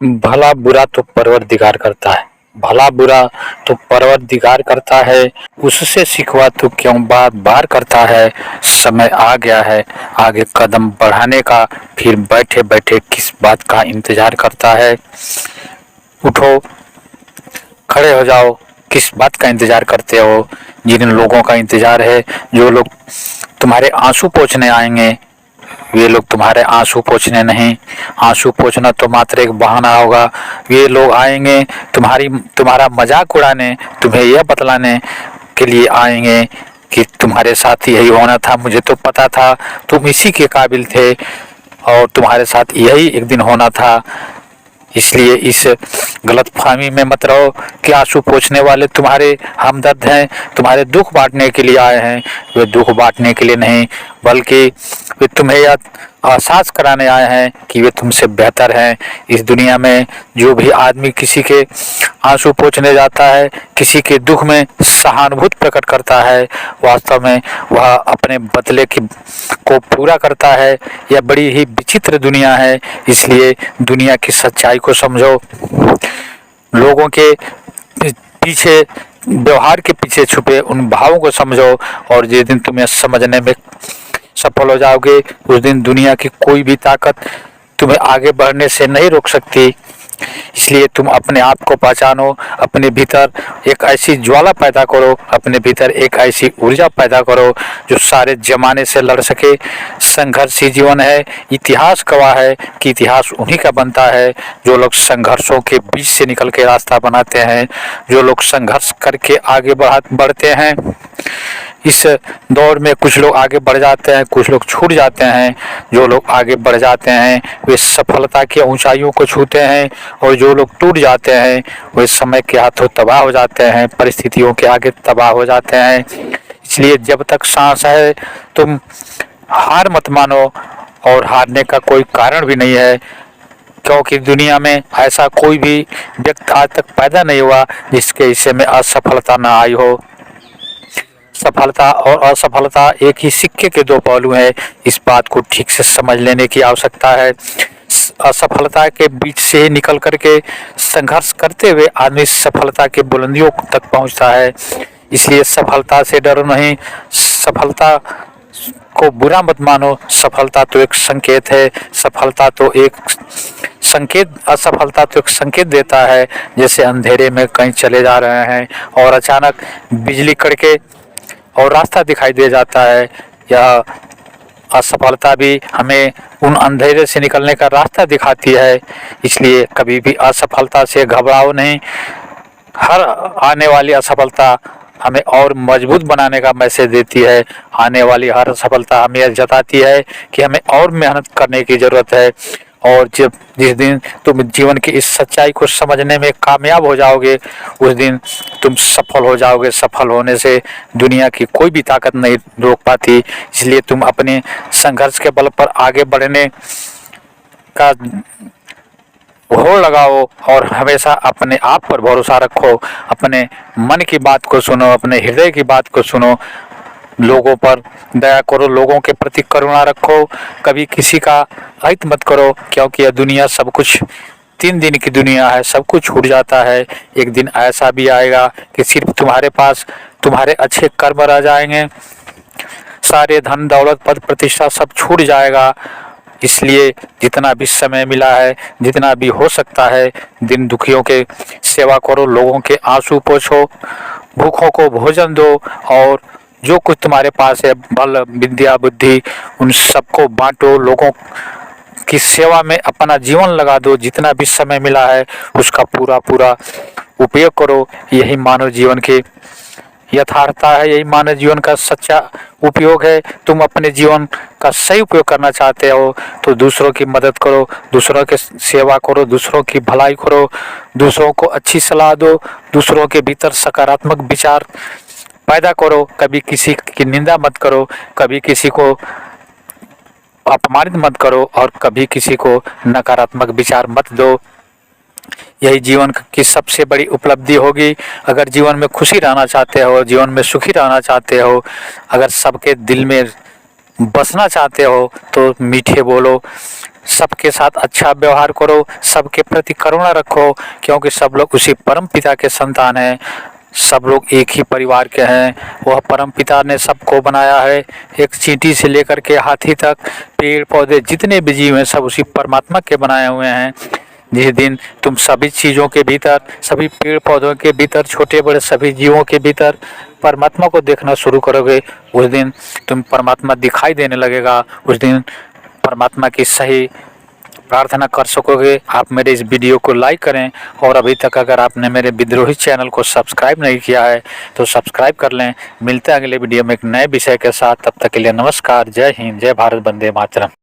भला बुरा तो परवरदिगार करता है। भला बुरा तो परवरदिगार करता है। उससे शिकवा तो क्यों बार बार करता है। समय आ गया है आगे कदम बढ़ाने का, फिर बैठे बैठे किस बात का इंतजार करता है। उठो, खड़े हो जाओ, किस बात का इंतजार करते हो। जिन लोगों का इंतजार है, जो लोग तुम्हारे आंसू पोंछने आएंगे, वे लोग तुम्हारे आंसू पोंछने नहीं, आंसू पोंछना तो मात्र एक बहाना होगा। वे लोग आएंगे तुम्हारा मजाक उड़ाने, तुम्हें यह बतलाने के लिए आएंगे कि तुम्हारे साथ यही होना था, मुझे तो पता था, तुम इसी के काबिल थे और तुम्हारे साथ यही एक दिन होना था। इसलिए इस गलतफहमी में मत रहो कि आंसू पोंछने वाले तुम्हारे हमदर्द हैं, तुम्हारे दुख बांटने के लिए आए हैं। वे दुख बांटने के लिए नहीं, बल्कि वे तुम्हें यह एहसास कराने आए हैं कि वे तुमसे बेहतर हैं। इस दुनिया में जो भी आदमी किसी के आंसू पोंछने जाता है, किसी के दुख में सहानुभूति प्रकट करता है, वास्तव में वह अपने बदले को पूरा करता है। यह बड़ी ही विचित्र दुनिया है। इसलिए दुनिया की सच्चाई को समझो, लोगों के पीछे, व्यवहार के पीछे छुपे उन भावों को समझो, और जिस दिन तुम्हें समझने में सफल हो जाओगे, उस दिन दुनिया की कोई भी ताकत तुम्हें आगे बढ़ने से नहीं रोक सकती। इसलिए तुम अपने आप को पहचानो, अपने भीतर एक ऐसी ज्वाला पैदा करो, अपने भीतर एक ऐसी ऊर्जा पैदा करो जो सारे जमाने से लड़ सके। संघर्षी जीवन है, इतिहास गवाह है कि इतिहास उन्हीं का बनता है जो लोग संघर्षों के बीच से निकल के रास्ता बनाते हैं, जो लोग संघर्ष करके आगे बढ़ते हैं। इस दौर में कुछ लोग आगे बढ़ जाते हैं, कुछ लोग छूट जाते हैं। जो लोग आगे बढ़ जाते हैं वे सफलता की ऊंचाइयों को छूते हैं, और जो लोग टूट जाते हैं वे समय के हाथों तबाह हो जाते हैं, परिस्थितियों के आगे तबाह हो जाते हैं। इसलिए जब तक सांस है तुम हार मत मानो, और हारने का कोई कारण भी नहीं है, क्योंकि दुनिया में ऐसा कोई भी व्यक्ति आज तक पैदा नहीं हुआ जिसके हिस्से में असफलता न आई हो। सफलता और असफलता एक ही सिक्के के दो पहलू हैं। इस बात को ठीक से समझ लेने की आवश्यकता है। असफलता के बीच से निकल करके संघर्ष करते हुए आदमी सफलता के बुलंदियों तक पहुंचता है। इसलिए सफलता से डरो नहीं, सफलता को बुरा मत मानो। सफलता तो एक संकेत है, सफलता तो एक संकेत, असफलता तो एक संकेत देता है। जैसे अंधेरे में कहीं चले जा रहे हैं और अचानक बिजली कड़के और रास्ता दिखाई दे जाता है, यह असफलता भी हमें उन अंधेरे से निकलने का रास्ता दिखाती है। इसलिए कभी भी असफलता से घबराओ नहीं। हर आने वाली असफलता हमें और मजबूत बनाने का मैसेज देती है। आने वाली हर असफलता हमें यह जताती है कि हमें और मेहनत करने की ज़रूरत है। और जिस दिन तुम जीवन की इस सच्चाई को समझने में कामयाब हो जाओगे, उस दिन तुम सफल हो जाओगे। सफल होने से दुनिया की कोई भी ताकत नहीं रोक पाती। इसलिए तुम अपने संघर्ष के बल पर आगे बढ़ने का होड़ लगाओ और हमेशा अपने आप पर भरोसा रखो। अपने मन की बात को सुनो, अपने हृदय की बात को सुनो, लोगों पर दया करो, लोगों के प्रति करुणा रखो। कभी किसी का अहित मत करो, क्योंकि यह दुनिया सब कुछ 3 दिन की दुनिया है, सब कुछ छूट जाता है। एक दिन ऐसा भी आएगा कि सिर्फ तुम्हारे पास तुम्हारे अच्छे कर्म रह जाएंगे, सारे धन दौलत पद प्रतिष्ठा सब छूट जाएगा। इसलिए जितना भी समय मिला है, जितना भी हो सकता है, दिन दुखियों के सेवा करो, लोगों के आंसू पोंछो, भूखों को भोजन दो, और जो कुछ तुम्हारे पास है, बल विद्या बुद्धि, उन सबको बांटो। लोगों की सेवा में अपना जीवन लगा दो। जितना भी समय मिला है उसका पूरा पूरा उपयोग करो। यही मानव जीवन की यथार्थता है, यही मानव जीवन का सच्चा उपयोग है। तुम अपने जीवन का सही उपयोग करना चाहते हो तो दूसरों की मदद करो, दूसरों की सेवा करो, दूसरों की भलाई करो, दूसरों को अच्छी सलाह दो, दूसरों के भीतर सकारात्मक विचार पैदा करो। कभी किसी की निंदा मत करो, कभी किसी को अपमानित मत करो, और कभी किसी को नकारात्मक विचार मत दो। यही जीवन की सबसे बड़ी उपलब्धि होगी। अगर जीवन में खुशी रहना चाहते हो, जीवन में सुखी रहना चाहते हो, अगर सबके दिल में बसना चाहते हो, तो मीठे बोलो, सबके साथ अच्छा व्यवहार करो, सबके प्रति करुणा रखो, क्योंकि सब लोग उसी परम पिता के संतान हैं। सब लोग एक ही परिवार के हैं। वह परम पिता ने सबको बनाया है, एक चींटी से लेकर के हाथी तक, पेड़ पौधे जितने भी जीव हैं सब उसी परमात्मा के बनाए हुए हैं। जिस दिन तुम सभी चीज़ों के भीतर, सभी पेड़ पौधों के भीतर, छोटे बड़े सभी जीवों के भीतर परमात्मा को देखना शुरू करोगे, उस दिन तुम परमात्मा दिखाई देने लगेगा। उस दिन परमात्मा की सही प्रार्थना कर सकोगे। आप मेरे इस वीडियो को लाइक करें, और अभी तक अगर आपने मेरे विद्रोही चैनल को सब्सक्राइब नहीं किया है तो सब्सक्राइब कर लें। मिलते हैं अगले वीडियो में एक नए विषय के साथ। तब तक के लिए नमस्कार, जय हिंद, जय भारत, वंदे मातरम।